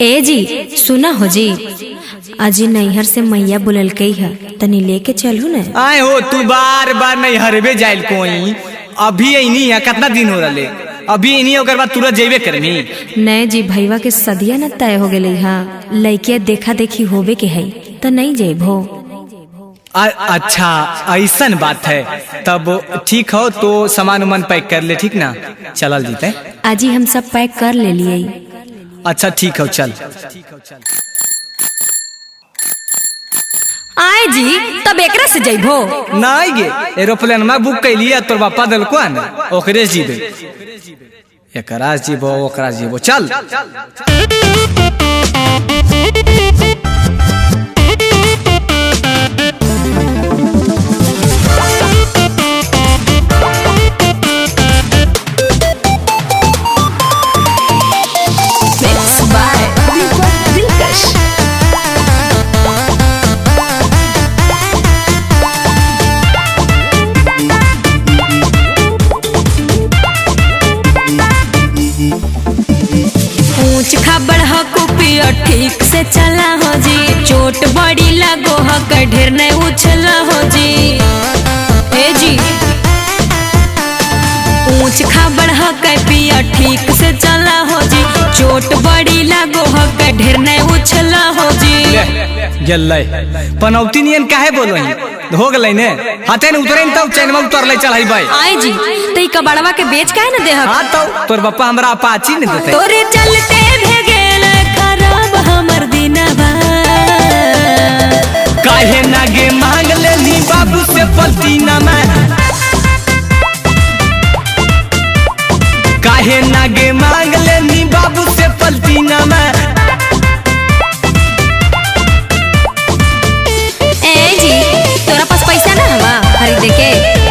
ए जी सुना हो जी, अजी नैहर से मैया बुलल कई है, तनी लेके चलू न। आए हो तू बार बार नैहरबे जाइल कोई अभी नहीं है, कितना दिन हो रहा अभी नहीं ओकर बाद तुरंत जेबे करनी। नए जी भैया के सदिया न तय हो गई, हाँ लड़किया देखा देखी होवे के है तो नहीं जेबो। अच्छा ऐसा बात है, तब ठीक हो तो सामान उमान पैक कर ले, ठीक ना चलल जीते। अजी हम सब पैक कर ले लिए। अच्छा ठीक हो चल। आए जी तब एकरा से जइबो नहीं गे, एरोप्लेन में बुक कैलिए तोर बापा दिलको न, ओकरे जीबे एकरा जीबो ओकरा जीबो चल। खबर हो कुपिया ठीक से चला हो जी, चोट बड़ी लगो हो ढेर नहीं उछला हो जी। ए जी ऊंच खबर हो पिया ठीक से चला हो जी, चोट बड़ी लगो हो ढेर नहीं उछला हो जी। गल्लै पनौती नियन काहे बोलही हो गलै ने, हाथे ने उतरे तब चैन में उतर ले चढ़ाई भाई। आए जी तई कबाड़वा के बेच काहे न देह। हां तो तोर बापा हमरा अपाची न देते। तोरे चलते भेगेल खराब हमर दिनवा, काहे नागे मांग लेनी बाबू से पलटीना में, काहे नागे मांग लेनी बाबू से पलटीना में। ए जी तोरा पास पैसा ना हवा खरीदे के।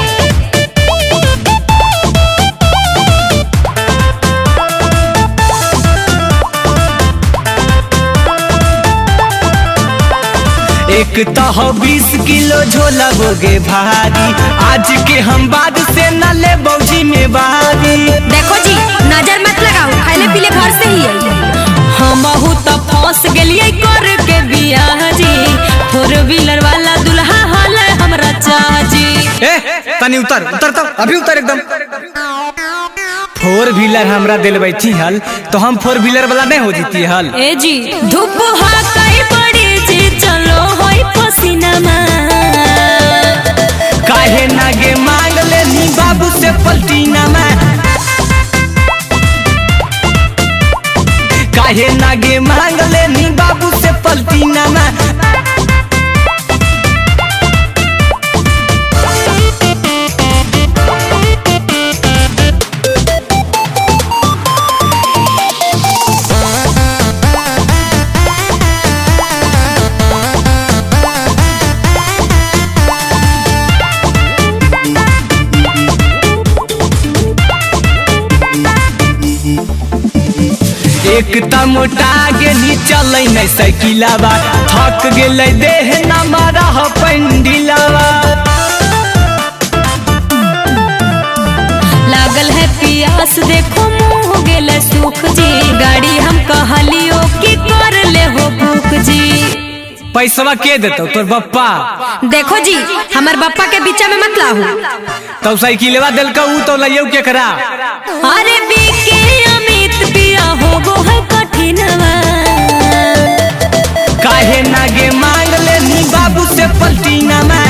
एक तो 20 किलो झोला बोगे भारी, आज के हम बाद से न ले बौजी में बारी। देखो जी नजर मत लगाओ, खाइले पीले घर से ही आई। हम तो फंस गेलिए कर के बियाह जी, फोर व्हीलर वाला दुल्हा हल हमरा चाची। ए तनी उतर उतर तो अभी उतर एकदम। फोर व्हीलर हमरा दिल बैठी हल तो हम फोर व्हीलर वाला नहीं हो जीती हल। ए जी धूप हाकाई बड़ी जी चलो होई पसीना में, काहे नागे मांग लेनी बाबू से पलटीना में, काहे नागे मांग लेनी बाबू से पलटीना में। एक त मोटा गेली चलै नहीं साइकिलावा, थक गेलै देह न मारा ह पंडिलावा। लागल है पियास देखो मुंह गेल सुख जी, गाड़ी हम कहलियो कि कर ले हो भूख जी। पैसवा के देतो तोर बप्पा। देखो जी हमार बप्पा के बीचा में मत लाहू। तो साइकिलवा दिलका ऊ तो लइयो के करा। अरे बीके अमित पिया होगो है कठिनवा, काहे नागे मांग लेनी बाबू से पलटीना में,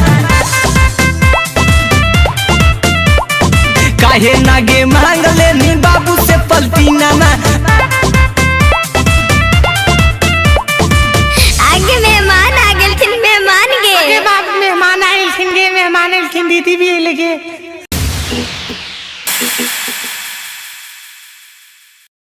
काहे नागे मांग लेनी बाबू से पलटीना में। आगे मेहमान आ गेलखिन, मेहमान गे मेहमान आइलखिन गे, मेहमान आइलखिन, दीदी भी अइले गे।